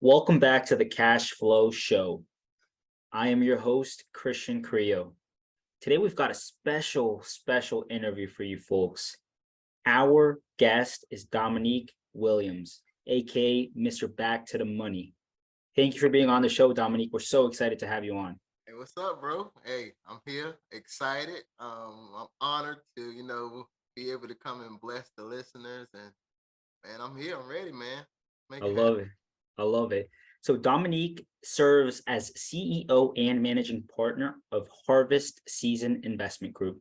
Welcome back to the Cash Flow Show. I am your host, Christian Creo. Today we've got a special interview for you folks. Our guest is Dominque Williams, aka Mr. Back to the Money. Thank you for being on the show, Dominique. We're so excited to have you on. Hey, what's up, bro? Hey, I'm here, excited. I'm honored to, be able to come and bless the listeners. And man, I'm here. I'm ready, man. I Make it love happen. it. I love it. So Dominique serves as CEO and managing partner of Harvest Season Investment Group.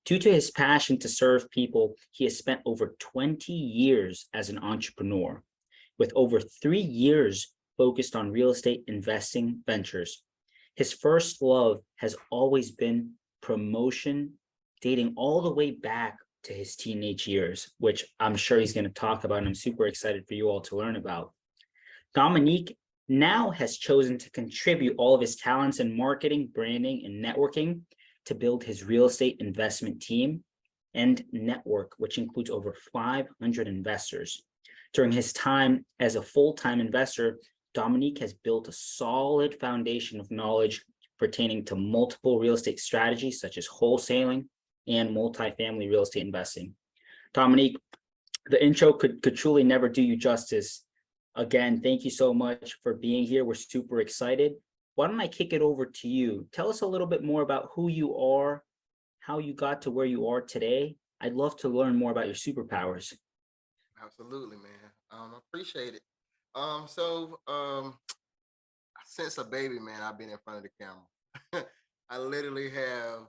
Due to his passion to serve people, he has spent over 20 years as an entrepreneur, with over 3 years focused on real estate investing ventures. His first love has always been promotion, dating all the way back to his teenage years, which I'm sure he's going to talk about, and I'm super excited for you all to learn about. Dominique now has chosen to contribute all of his talents in marketing, branding, and networking to build his real estate investment team and network, which includes over 500 investors. During his time as a full-time investor, Dominique has built a solid foundation of knowledge pertaining to multiple real estate strategies, such as wholesaling and multifamily real estate investing. Dominique, the intro could truly never do you justice. Again, thank you so much for being here. We're super excited. Why don't I kick it over to you? Tell us a little bit more about who you are, how you got to where you are today. I'd love to learn more about your superpowers. Absolutely, man. I appreciate it. So since a baby, man, I've been in front of the camera. I literally have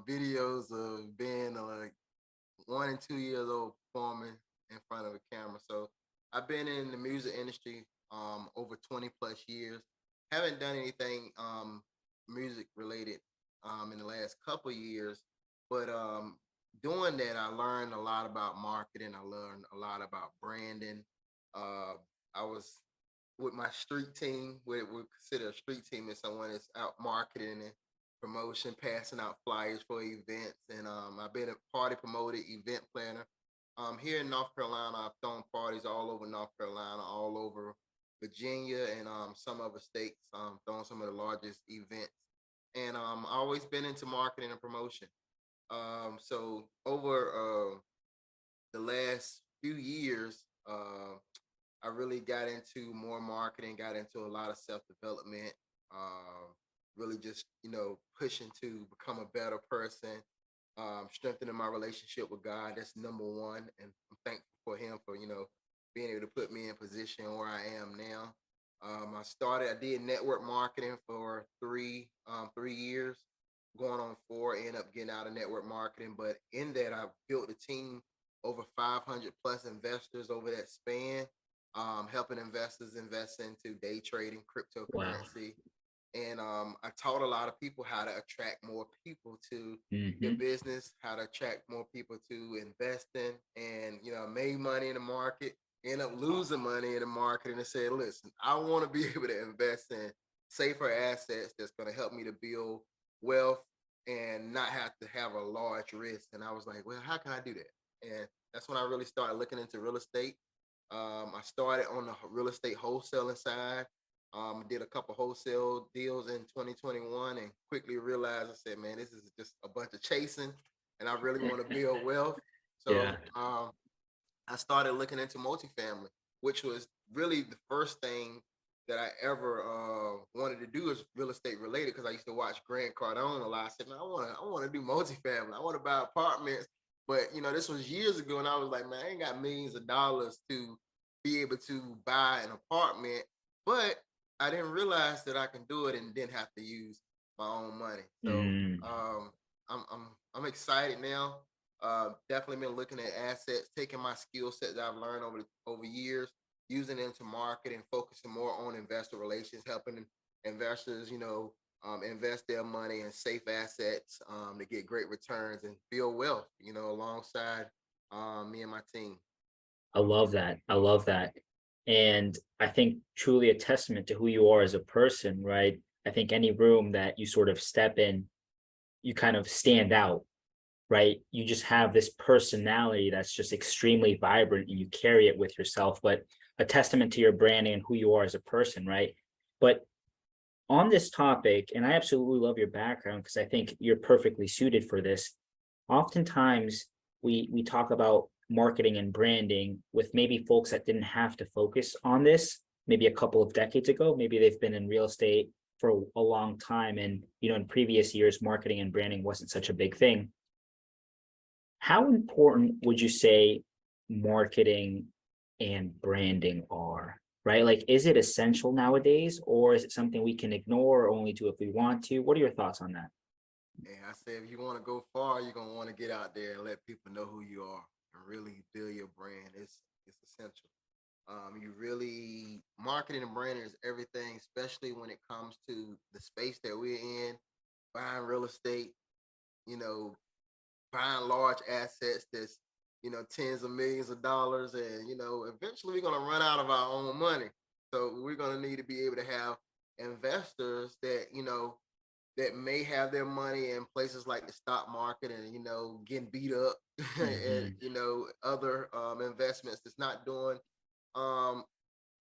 videos of being like 1 and 2 years old performing in front of a camera. So I've been in the music industry over 20 plus years. Haven't done anything music related in the last couple of years, but doing that, I learned a lot about marketing. I learned a lot about branding. Uh, I was with my street team. We consider a street team as someone that's out marketing and promotion, passing out flyers for events, and I've been a party promoter, event planner. Here in North Carolina, I've thrown parties all over North Carolina, all over Virginia, and some other states. Throwing some of the largest events, and I always been into marketing and promotion. So over the last few years, I really got into more marketing, got into a lot of self development. Really just pushing to become a better person, strengthening my relationship with God. That's number one, and I'm thankful for Him for being able to put me in position where I am now. I did network marketing for 3 years, going on four. End up getting out of network marketing, but in that I built a team over 500 plus investors over that span, helping investors invest into day trading, Wow. cryptocurrency, and I taught a lot of people how to attract more people to your Hmm. business, how to attract more people to invest in, and made money in the market, end up losing money in the market, and I said, listen, I want to be able to invest in safer assets that's going to help me to build wealth and not have to have a large risk. And I was like, well, how can I do that? And that's when I really started looking into real estate. I started on the real estate wholesaling side. Did a couple wholesale deals in 2021 and quickly realized, I said, man, this is just a bunch of chasing and I really want to build wealth. Yeah. So I started looking into multifamily, which was really the first thing that I ever wanted to do is real estate related because I used to watch Grant Cardone a lot. I said, man, I want to do multifamily. I want to buy apartments. But this was years ago, and I was like, man, I ain't got millions of dollars to be able to buy an apartment. But I didn't realize that I can do it and didn't have to use my own money. So Mm. um, I'm excited now. Definitely been looking at assets, taking my skill set that I've learned over years, using it into marketing, focusing more on investor relations, helping investors, invest their money in safe assets to get great returns and build wealth, alongside me and my team. I love that. I love that. And I think truly a testament to who you are as a person, right? I think any room that you sort of step in, you kind of stand out. right? You just have this personality that's just extremely vibrant and you carry it with yourself, but a testament to your branding and who you are as a person, right? But on this topic, and I absolutely love your background because I think you're perfectly suited for this. Oftentimes, we talk about marketing and branding with maybe folks that didn't have to focus on this maybe a couple of decades ago. Maybe they've been in real estate for a long time, and in previous years, marketing and branding wasn't such a big thing. How important would you say marketing and branding are? Right? Like, is it essential nowadays, or is it something we can ignore or only do if we want to? What are your thoughts on that? And I say, if you want to go far, you're gonna want to get out there and let people know who you are and really build your brand. It's essential. You really marketing and branding is everything, especially when it comes to the space that we're in, buying real estate. You know, buying large assets that's tens of millions of dollars, and eventually we're gonna run out of our own money. So we're gonna need to be able to have investors that that may have their money in places like the stock market and getting beat up and Mhm. other investments that's not doing um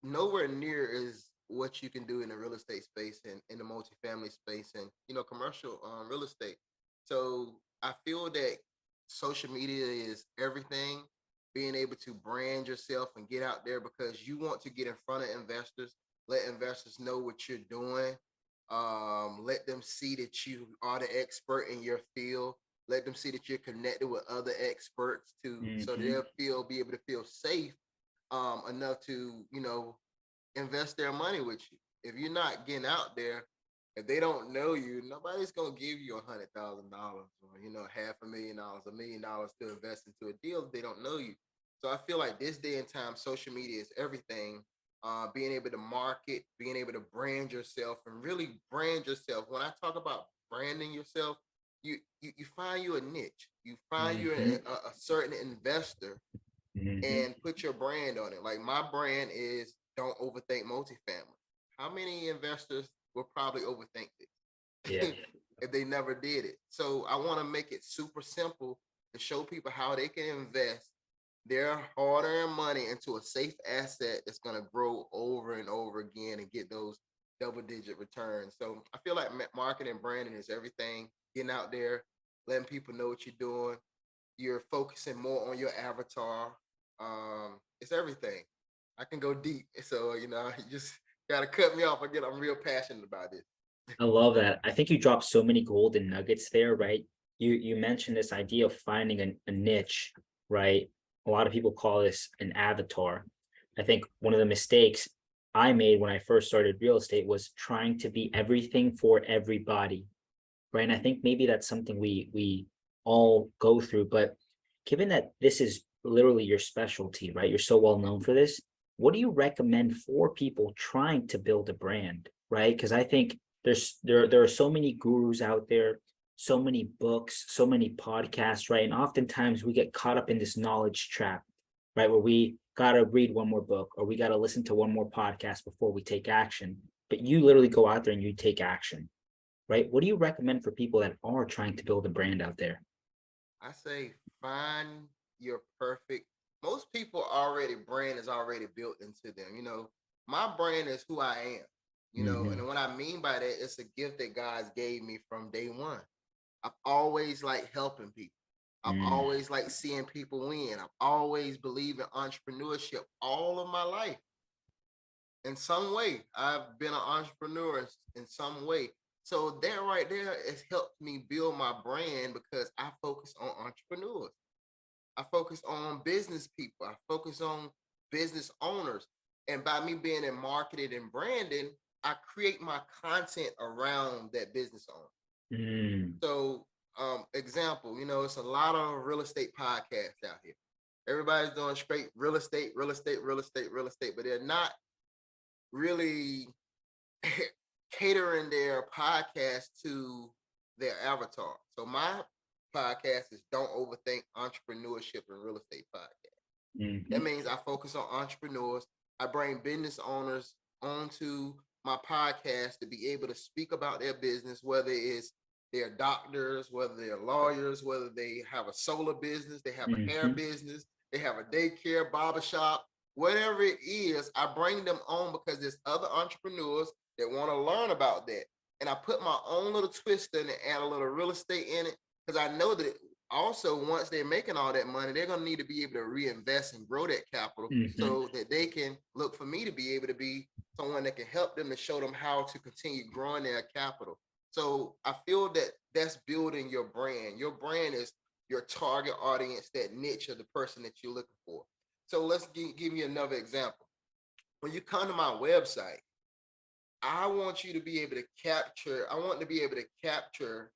nowhere near is what you can do in the real estate space and in the multifamily space and commercial real estate. So I feel that social media is everything. Being able to brand yourself and get out there because you want to get in front of investors, let investors know what you're doing, let them see that you are the expert in your field, let them see that you're connected with other experts too, so Mhm. they'll be able to feel safe enough to invest their money with you. If you're not getting out there, if they don't know you, nobody's gonna give you $100,000 or $500,000, $1 million to invest into a deal if they don't know you. So I feel like this day and time, social media is everything. Being able to market, being able to brand yourself, and really brand yourself. When I talk about branding yourself, you find you a niche, you find you Mhm. a certain investor Mhm. and put your brand on it. Like my brand is don't overthink multifamily. How many investors will probably overthink Yeah. this if they never did it? So I want to make it super simple to show people how they can invest their hard-earned money into a safe asset that's going to grow over and over again and get those double-digit returns. So I feel like marketing and branding is everything. Getting out there, letting people know what you're doing, you're focusing more on your avatar. It's everything. I can go deep, so you just gotta cut me off. Again, I'm real passionate about this. I love that. I think you dropped so many golden nuggets there, right? You mentioned this idea of finding a niche, right? A lot of people call this an avatar. I think one of the mistakes I made when I first started real estate was trying to be everything for everybody, right? And I think maybe that's something we all go through. But given that this is literally your specialty, right? You're so well known for this. What do you recommend for people trying to build a brand, right? Because I think there are so many gurus out there, so many books, so many podcasts, right? And oftentimes we get caught up in this knowledge trap, right? Where we gotta read one more book or we gotta listen to one more podcast before we take action. But you literally go out there and you take action, right? What do you recommend for people that are trying to build a brand out there? I say find your perfect. Most people already brand is already built into them. My brand is who I am. And Hmm. what I mean by that, it's a gift that God gave me from day one. I've always liked helping people. I've Mm. always liked seeing people win. I've always believed in entrepreneurship all of my life. In some way, I've been an entrepreneur in some way. So that right there has helped me build my brand because I focus on entrepreneurs. I focus on business people. I focus on business owners. And by me being in marketing and branding, I create my content around that business owner. Mm. So, example, it's a lot of real estate podcasts out here. Everybody's doing straight real estate, real estate, real estate, real estate, but they're not really catering their podcast to their avatar. So my podcast is Don't Overthink Entrepreneurship and Real Estate Podcast. That Mhm. means I focus on entrepreneurs. I bring business owners onto my podcast to be able to speak about their business, whether it's they're doctors, whether they're lawyers, whether they have a solar business, they have a hair Hmm. business, they have a daycare, barbershop, whatever it is, I bring them on because there's other entrepreneurs that want to learn about that. And I put my own little twist in it, add a little real estate in it, because I know that also once they're making all that money, they're going to need to be able to reinvest and grow that capital Hmm. so that they can look for me to be able to be someone that can help them and show them how to continue growing their capital. So I feel that that's building your brand. Your brand is your target audience, that niche of the person that you're looking for. So let's give you another example. When you come to my website, I want you to be able to capture, I want to be able to capture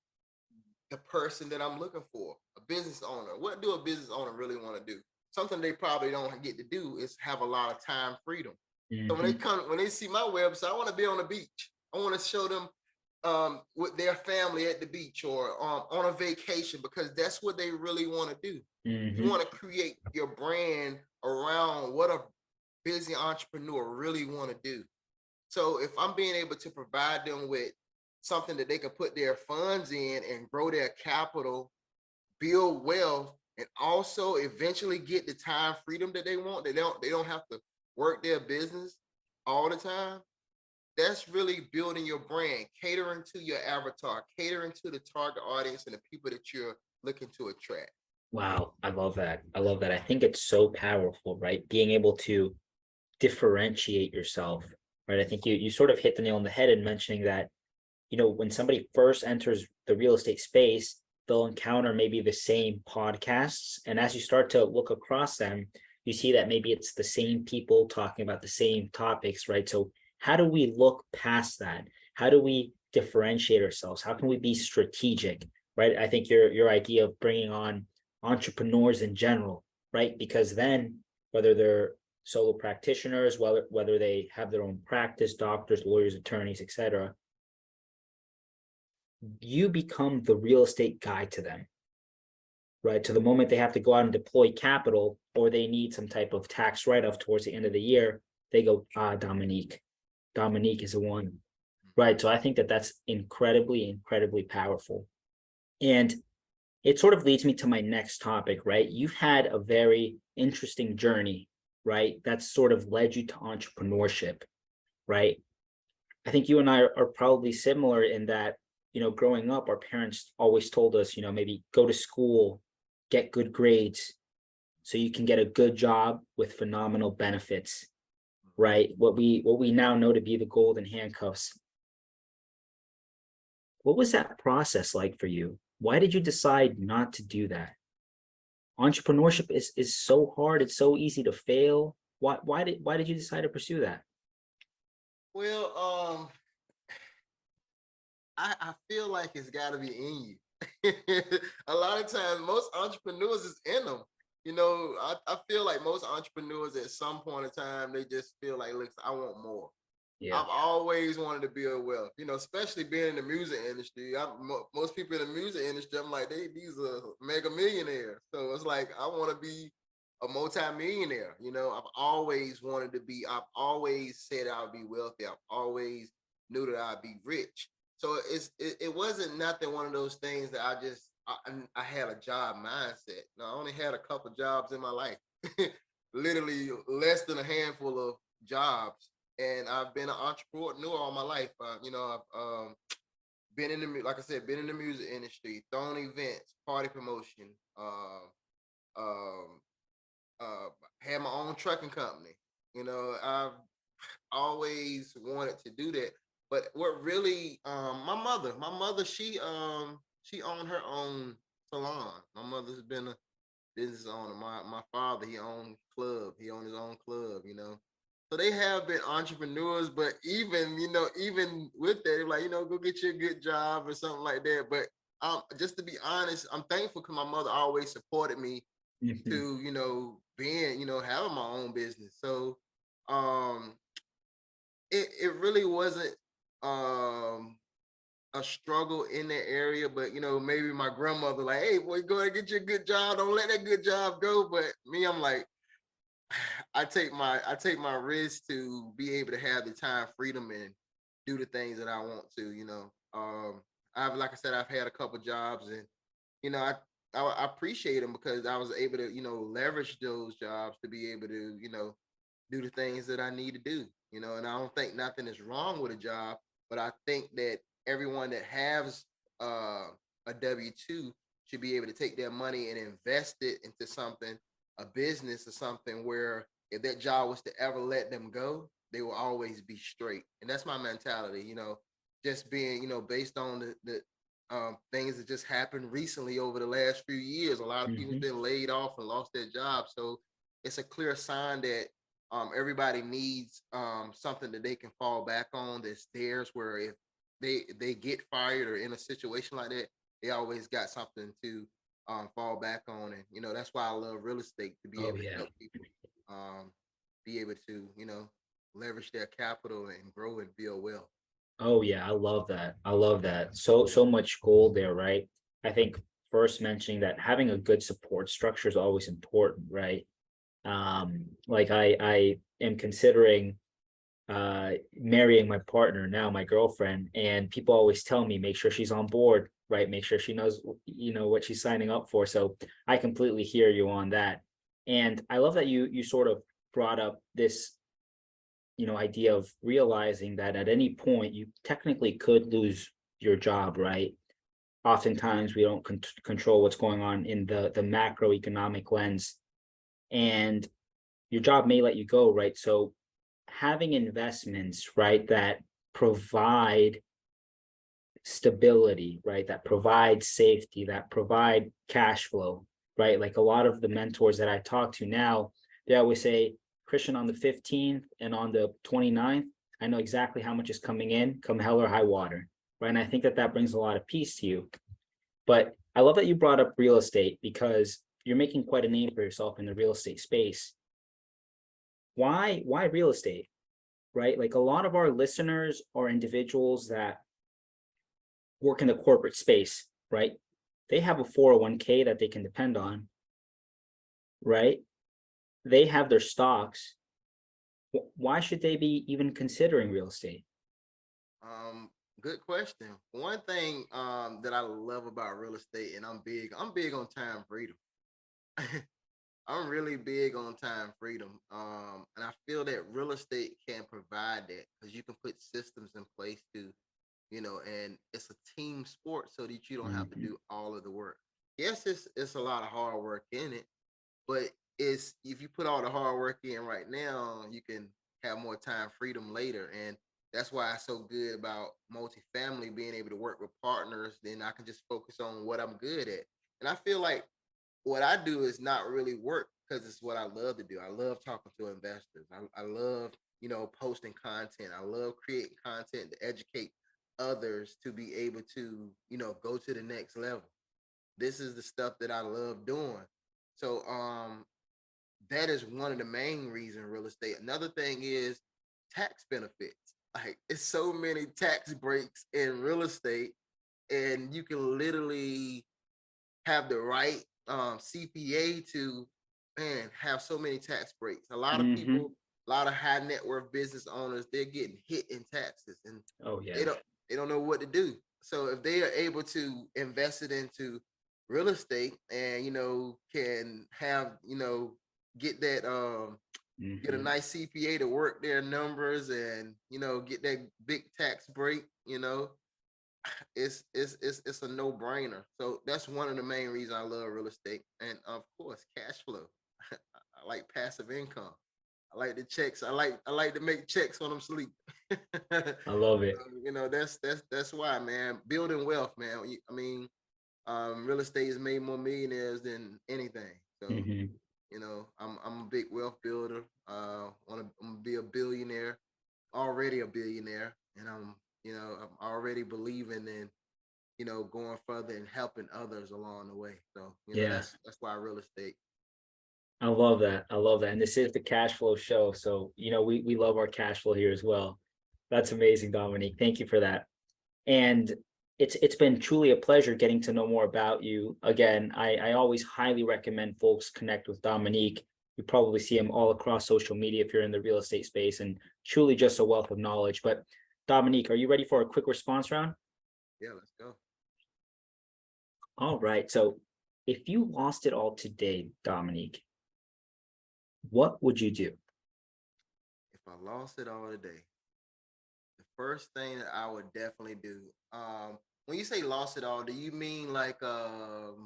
the person that I'm looking for, a business owner. What do a business owner really want to do? Something they probably don't get to do is have a lot of time freedom. So Hmm. when they see my website, I want to be on the beach. I want to show them with their family at the beach or on a vacation because that's what they really want to do. You Hmm. want to create your brand around what a busy entrepreneur really want to do. So if I'm being able to provide them with something that they can put their funds in and grow their capital, build wealth, and also eventually get the time freedom that they want, they don't have to work their business all the time. That's really building your brand, catering to your avatar, catering to the target audience and the people that you're looking to attract. Wow, I love that. I love that. I think it's so powerful, right? Being able to differentiate yourself, right? I think you sort of hit the nail on the head in mentioning that, when somebody first enters the real estate space, they'll encounter maybe the same podcasts. And as you start to look across them, you see that maybe it's the same people talking about the same topics, right? So how do we look past that? How do we differentiate ourselves? How can we be strategic, right? I think your idea of bringing on entrepreneurs in general, right? Because then whether they're solo practitioners, whether they have their own practice, doctors, lawyers, attorneys, etc., you become the real estate guy to them, right? To the moment they have to go out and deploy capital or they need some type of tax write-off towards the end of the year, they go, Dominique. Dominique is the one, right? So I think that that's incredibly, incredibly powerful. And it sort of leads me to my next topic, right? You've had a very interesting journey, right? That's sort of led you to entrepreneurship, right? I think you and I are probably similar in that, growing up, our parents always told us, maybe go to school, get good grades so you can get a good job with phenomenal benefits, right? What we now know to be the golden handcuffs. What was that process like for you? Why did you decide not to do that? Entrepreneurship is so hard, it's so easy to fail. Why did you decide to pursue that? Well, I feel like it's got to be in you. A lot of times, most entrepreneurs is in them. I feel like most entrepreneurs at some point in time, they just feel like, look, I want more. Yeah. I've always wanted to build wealth, especially being in the music industry. Most people in the music industry, I'm like, these are mega millionaires. So it's like, I want to be a multi-millionaire. I've always wanted to be, I've always said I'd be wealthy. I've always knew that I'd be rich. So it wasn't nothing, one of those things that I had a job mindset. No, I only had a couple jobs in my life, literally less than a handful of jobs, and I've been an entrepreneur all my life. I've been in the, like I said, been in the music industry, thrown events, party promotion, um, had my own trucking company. I've always wanted to do that. But what really, my mother, she owned her own salon. My mother's been a business owner. My father, he owned club. He owned his own club. So they have been entrepreneurs, but even with that, they're like, go get you a good job or something like that. But just to be honest, I'm thankful because my mother always supported me Mhm. to, being, having my own business. So um it really wasn't um a struggle in that area, but maybe my grandmother like, hey boy, go and get you a good job, don't let that good job go. But me, I'm like, I take my risk to be able to have the time freedom and do the things that I want to. like I said, I've had a couple jobs, and you know, I appreciate them because I was able to, leverage those jobs to be able to, do the things that I need to do. And I don't think nothing is wrong with a job, but I think that everyone that has a W-2 should be able to take their money and invest it into something, a business or something where if that job was to ever let them go, they will always be straight. And that's my mentality, just being, based on the things that just happened recently over the last few years. A lot of people have been laid off and lost their jobs. So it's a clear sign that everybody needs something that they can fall back on that's theirs, where if they get fired or in a situation like that, they always got something to fall back on. And that's why I love real estate, to be Oh able to yeah. help people be able to leverage their capital and grow and build wealth. Oh yeah, I love that. I love that. So much gold there, right? I think first mentioning that having a good support structure is always important, right? Like I am considering marrying my partner now, my girlfriend, and people always tell me make sure she's on board, right? Make sure she knows, what she's signing up for. So I completely hear you on that. And I love that you sort of brought up this idea of realizing that at any point you technically could lose your job, right? Oftentimes we don't control what's going on in the macroeconomic lens, and your job may let you go, right? So having investments, right, that provide stability, right, that provide safety, that provide cash flow, right? Like a lot of the mentors that I talk to now, they always say, Christian, on the 15th and on the 29th, I know exactly how much is coming in, come hell or high water, right? And I think that that brings a lot of peace to you. But I love that you brought up real estate, because you're making quite a name for yourself in the real estate space. Why real estate, right? Like a lot of our listeners are individuals that work in the corporate space, right? They have a 401k that they can depend on, right? They have their stocks. Why should they be even considering real estate? Um, Good question. One thing that I love about real estate, and I'm big on time freedom. I'm really big on time freedom. And I feel that real estate can provide that because you can put systems in place to, and it's a team sport so that you don't have to Mhm. do all of the work. Yes, it's a lot of hard work in it, but it's if you put all the hard work in right now, you can have more time freedom later. And that's why it's so good about multifamily, being able to work with partners. Then I can just focus on what I'm good at. And I feel like what I do is not really work because it's what I love to do. I love talking to investors. I love, posting content. I love creating content to educate others to be able to, go to the next level. This is the stuff that I love doing. So that is one of the main reasons real estate. Another thing is tax benefits. Like it's so many tax breaks in real estate, and you can literally have the right CPA to, man, have so many tax breaks. A lot of Mhm. people, a lot of high net worth business owners, they're getting hit in taxes, and Oh they yeah. don't know what to do. So if they are able to invest it into real estate and can have get that get a Mhm. nice CPA to work their numbers and get that big tax break, it's a no brainer. So that's one of the main reasons I love real estate, and of course, cash flow. I like passive income. I like the checks. I like to make checks when I'm asleep. I love it. That's why, man. Building wealth, man. I mean, real estate has made more millionaires than anything. So Mhm. I'm a big wealth builder. I'm gonna be a billionaire, already a billionaire, and I'm already believing in going further and helping others along the way. So Yeah. that's why real estate. I love that. I love that. And this is the cash flow show. So, we love our cash flow here as well. That's amazing, Dominique. Thank you for that. And it's been truly a pleasure getting to know more about you. Again, I always highly recommend folks connect with Dominique. You probably see him all across social media if you're in the real estate space, and truly just a wealth of knowledge. But Dominique, are you ready for a quick response round? Yeah, let's go. All right. So if you lost it all today, Dominique, what would you do? If I lost it all today, the first thing that I would definitely do, when you say lost it all, do you mean like let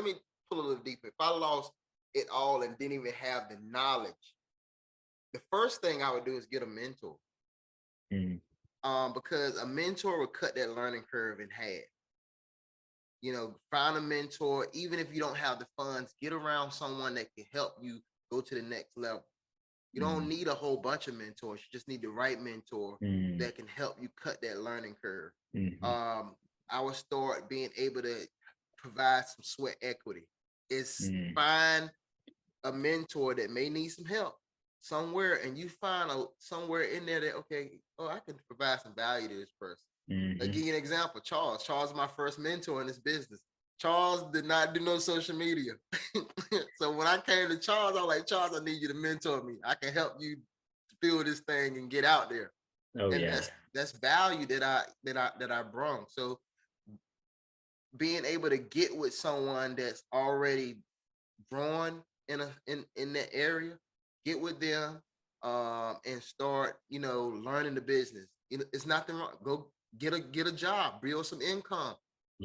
me pull a little deeper. If I lost it all and didn't even have the knowledge, the first thing I would do is get a mentor. Mm, Because a mentor will cut that learning curve in half. Find a mentor, even if you don't have the funds, get around someone that can help you go to the next level. You don't mm, need a whole bunch of mentors. You just need the right mentor mm, that can help you cut that learning curve. mhm, Um, I would start being able to provide some sweat equity. Is mm, find a mentor that may need some help somewhere, and you find somewhere in there that, okay, oh, I can provide some value to this person. I'll mhm. give you an example. Charles is my first mentor in this business. Charles did not do no social media. So when I came to Charles, I was like, Charles, I need you to mentor me. I can help you build this thing and get out there. Oh And yeah. that's value that I brought. So being able to get with someone that's already growing in that area, get with them, and start, learning the business. It's nothing wrong. Go get a job, build some income,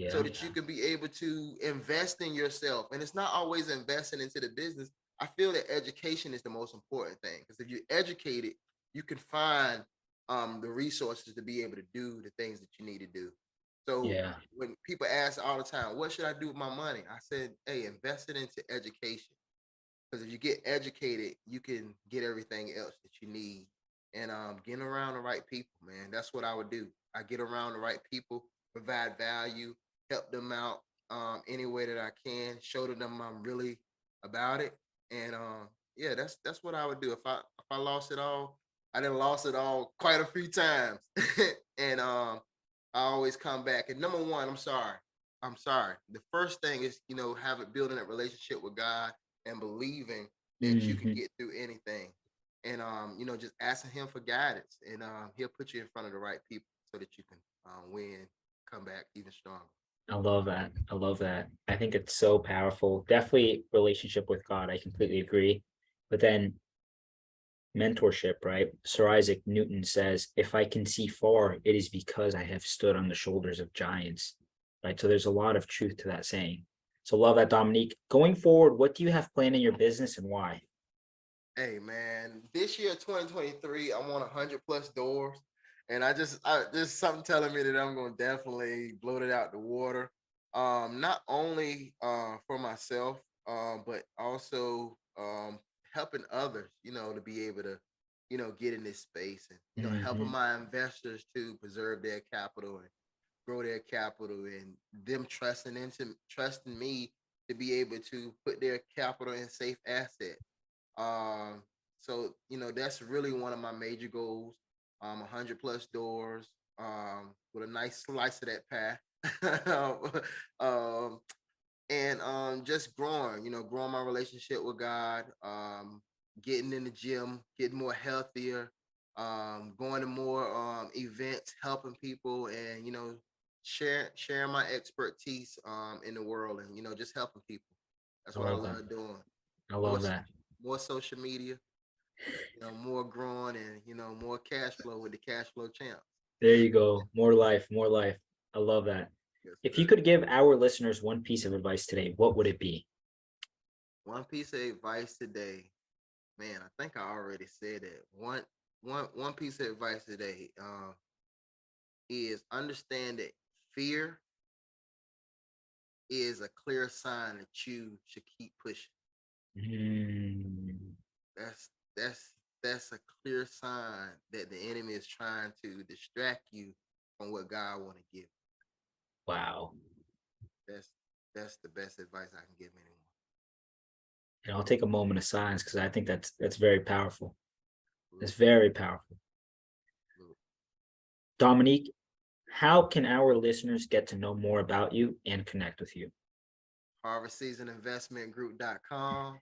so Yeah. that you can be able to invest in yourself. And it's not always investing into the business. I feel that education is the most important thing, because if you're educated, you can find the resources to be able to do the things that you need to do. So Yeah. when people ask all the time, what should I do with my money? I said, hey, invest it into education. Because if you get educated, you can get everything else that you need. And getting around the right people, man, that's what I would do. I get around the right people, provide value, help them out any way that I can, show to them I'm really about it. And yeah, that's what I would do. If I lost it all, I didn't lost it all quite a few times. And I always come back. And number one, I'm sorry. I'm sorry. The first thing is, building that relationship with God and believing that you can Hmm. get through anything. And just asking him for guidance, and he'll put you in front of the right people so that you can win, come back even stronger. I love that. I love that. I think it's so powerful. Definitely relationship with God. I completely agree. But then mentorship, right? Sir Isaac Newton says, if I can see far, it is because I have stood on the shoulders of giants. Right. So there's a lot of truth to that saying. So love that, Dominique. Going forward, what do you have planned in your business and why? Hey man, this year 2023, I want 100 plus doors, and I just something telling me that I'm gonna definitely blow it out the water. Not only for myself, but also helping others, to be able to, get in this space, and helping Hmm. my investors to preserve their capital and grow their capital, and them trusting me to be able to put their capital in safe assets. um, so that's really one of my major goals. 100 plus doors, with a nice slice of that pie. um, and just growing, growing my relationship with God, getting in the gym, getting more healthier, going to more events, helping people, and sharing my expertise in the world, and just helping people. That's I what I love that. love doing. I More love that. more social media, more growing, and more cash flow with the cash flow champs. There you go. More life, more life. I love that. Yes, If you sir. could give our listeners one piece of advice today, what would it be? One piece of advice today, man. I think I already said it. One piece of advice today is understand that fear is a clear sign that you should keep pushing. Mm, That's that's that's a clear sign that the enemy is trying to distract you from what God want to give. wow. That's that's the best advice I can give anyone. And I'll take a moment of silence because I think that's very powerful. It's Absolutely. very powerful. Absolutely. Dominique, how can our listeners get to know more about you and connect with you? HarvestSeasonInvestmentGroup.com.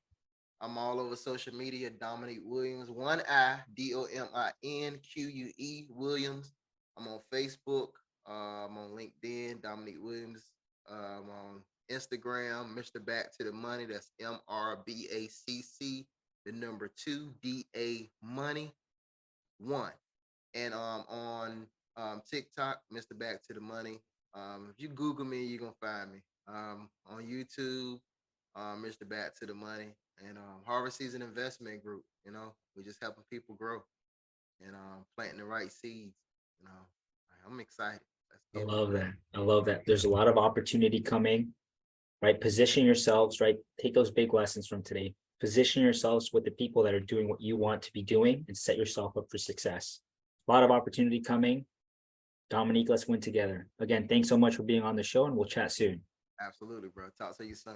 I'm all over social media. Dominique Williams, one I, DOMINQUE Williams. I'm on Facebook. I'm on LinkedIn, Dominique Williams. I'm on Instagram, Mr. Back to the Money. That's MRBACC, the number 2DA Money 1. And on TikTok, Mr. Back to the Money. If you Google me, you're gonna find me. On YouTube, Mr. Back to the Money, and Harvest Season Investment Group. We're just helping people grow and planting the right seeds. You know, I'm excited. Let's I get it. love that. I love that. There's a lot of opportunity coming, right? Position yourselves, right? Take those big lessons from today. Position yourselves with the people that are doing what you want to be doing and set yourself up for success. A lot of opportunity coming. Dominique, let's win together. Again, thanks so much for being on the show, and we'll chat soon. Absolutely, bro. Talk to you soon.